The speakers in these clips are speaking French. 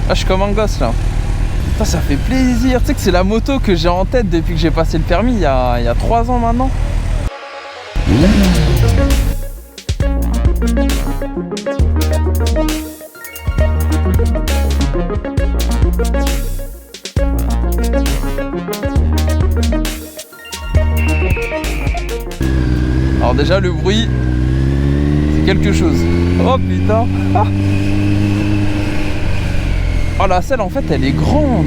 Ah, je suis comme un gosse là. Putain, ça fait plaisir. Tu sais que c'est la moto que j'ai en tête depuis que j'ai passé le permis il y a 3 ans maintenant. Alors déjà le bruit, c'est quelque chose. Oh putain. Ah. Oh la selle en fait elle est grande.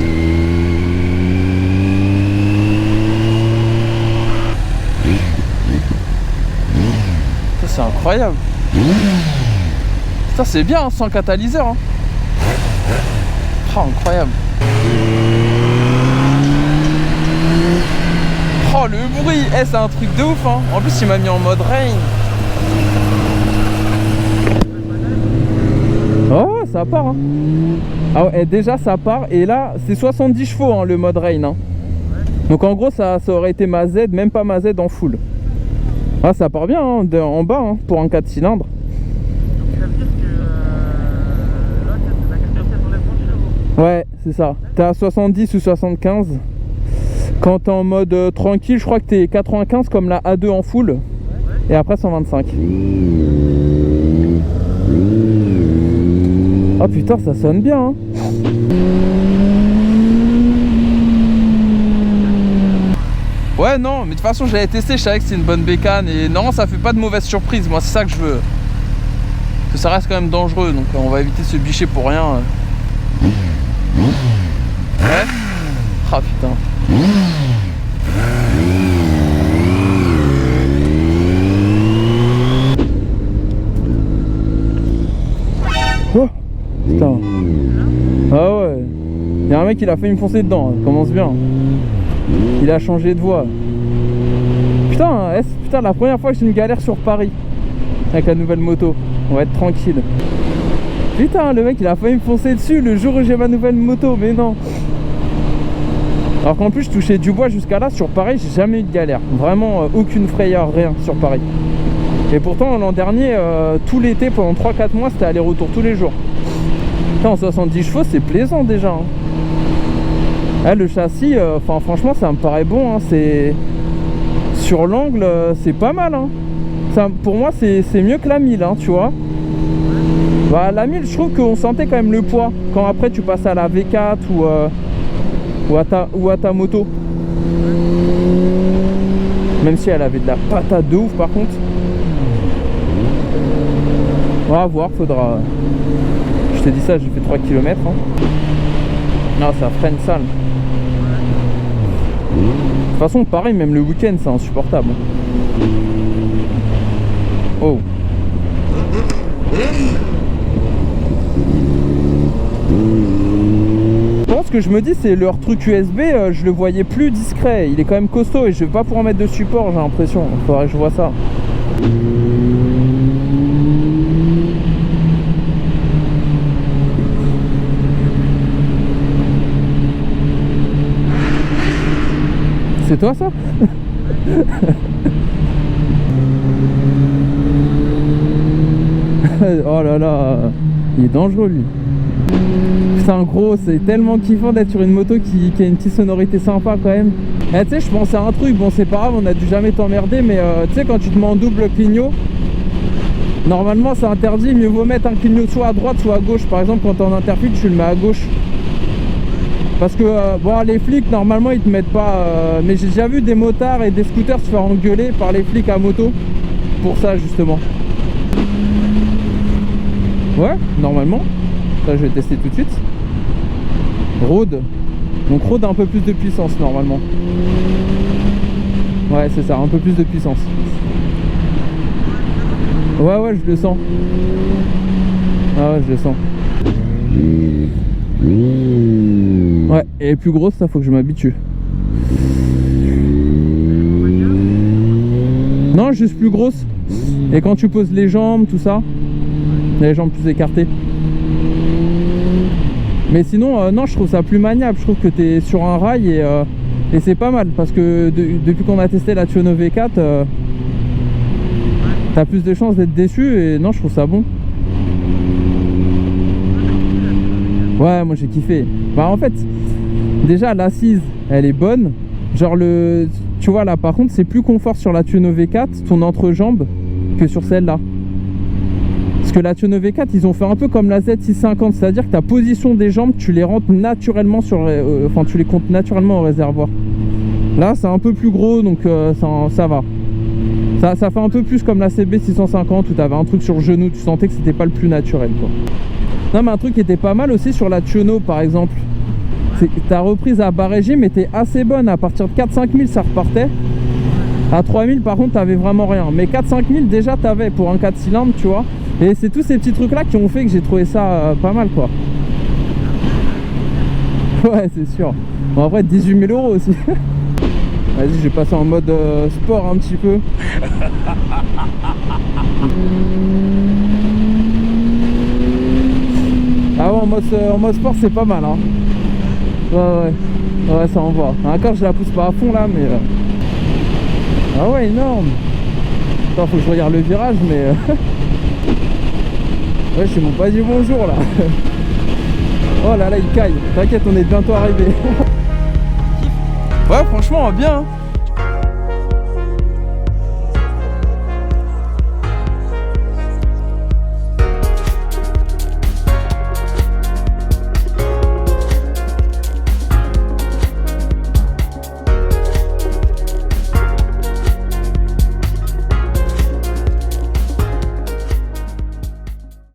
Ça c'est incroyable. Ça c'est bien hein, sans catalyseur hein. Oh incroyable. Oh le bruit, eh, c'est un truc de ouf hein. En plus il m'a mis en mode rain. Oh ça part hein. Ah ouais, déjà ça part et là c'est 70 chevaux hein, le mode rain hein. Donc en gros ça aurait été ma Z, même pas ma Z en full. Ah ça part bien hein, en bas hein, pour un 4 cylindres. Donc ça veut dire que là la capacité d'enlèvement de chevaux. Ouais c'est ça. T'es à 70 ou 75. Quand t'es en mode tranquille, je crois que t'es 95 comme la A2 en full. Et après 125. Oh putain, ça sonne bien hein. Ouais non, mais de toute façon j'avais testé, je savais que c'est une bonne bécane. Et non, ça fait pas de mauvaise surprise. Moi c'est ça que je veux. Parce que ça reste quand même dangereux. Donc on va éviter de se bicher pour rien. Ouais. Ah putain. Oh putain. Ah ouais. Il y a un mec il a failli me foncer dedans, hein. Commence bien. Il a changé de voie. Putain, putain, la première fois que j'ai une galère sur Paris avec la nouvelle moto. On va être tranquille. Putain, le mec il a failli me foncer dessus le jour où j'ai ma nouvelle moto, mais non. Alors qu'en plus je touchais du bois jusqu'à là. Sur Paris j'ai jamais eu de galère. Vraiment aucune frayeur, rien sur Paris. Et pourtant l'an dernier tout l'été pendant 3-4 mois c'était aller-retour tous les jours. Putain, en 70 chevaux c'est plaisant déjà hein. Ah, le châssis franchement ça me paraît bon hein. C'est sur l'angle c'est pas mal hein. Ça, pour moi c'est mieux que la 1000 hein, tu vois. Bah, la 1000 je trouve qu'on sentait quand même le poids quand après tu passes à la V4 ou à ta moto. Même si elle avait de la patate de ouf par contre. On va voir, faudra. Je t'ai dit ça, j'ai fait 3 km hein. Non ça freine sale. De toute façon pareil même le week-end c'est insupportable. Oh. Ce que je me dis c'est leur truc USB, je le voyais plus discret, il est quand même costaud et je vais pas pouvoir mettre de support, j'ai l'impression. Il faudrait que je vois ça. C'est toi ça? Oh là là, il est dangereux lui. Putain gros, c'est tellement kiffant d'être sur une moto qui a une petite sonorité sympa quand même. Et tu sais, je pensais à un truc, bon c'est pas grave, on a dû jamais t'emmerder, mais tu sais quand tu te mets en double clignot, normalement c'est interdit, mieux vaut mettre un clignot soit à droite soit à gauche. Par exemple quand t'es en interfile, tu le mets à gauche. Parce que bon les flics normalement ils te mettent pas mais j'ai déjà vu des motards et des scooters se faire engueuler par les flics à moto pour ça justement. Ouais, normalement. Ça je vais tester tout de suite. Road. Donc road un peu plus de puissance normalement. Ouais c'est ça, un peu plus de puissance. Ouais je le sens. Ah ouais je le sens. Ouais, et plus grosse, ça faut que je m'habitue. Non, juste plus grosse. Et quand tu poses les jambes, tout ça, les jambes plus écartées. Mais sinon, non, je trouve ça plus maniable. Je trouve que tu es sur un rail et c'est pas mal. Parce que depuis qu'on a testé la Tuono V4, t'as plus de chances d'être déçu. Et non, je trouve ça bon. Ouais, moi j'ai kiffé. Bah en fait, déjà l'assise, elle est bonne. Genre tu vois là, par contre, c'est plus confort sur la Tuono V4, ton entrejambe, que sur celle-là. Parce que la Tuono V4, ils ont fait un peu comme la Z650, c'est-à-dire que ta position des jambes, tu les rentres naturellement enfin, tu les comptes naturellement au réservoir. Là, c'est un peu plus gros, donc ça va. Ça fait un peu plus comme la CB650 où tu avais un truc sur le genou, tu sentais que c'était pas le plus naturel, quoi. Non, mais un truc qui était pas mal aussi sur la Tuono, par exemple, c'est que ta reprise à bas régime était assez bonne. À partir de 4-5 000, ça repartait. À 3 000, par contre, t'avais vraiment rien. Mais 4-5 000, déjà, t'avais pour un 4 cylindres, tu vois. Et c'est tous ces petits trucs-là qui ont fait que j'ai trouvé ça pas mal, quoi. Ouais, c'est sûr. Bon, après, 18 000 € aussi. Vas-y, je vais passer en mode sport un petit peu. Ah ouais, en mode sport, c'est pas mal, hein. Ouais, ça envoie. Encore, je la pousse pas à fond là, mais... Ah ouais, énorme. Attends, faut que je regarde le virage, mais... Ouais, je m'ont pas dit bonjour là. Oh là là, il caille. T'inquiète, on est bientôt arrivé. Ouais, franchement, bien.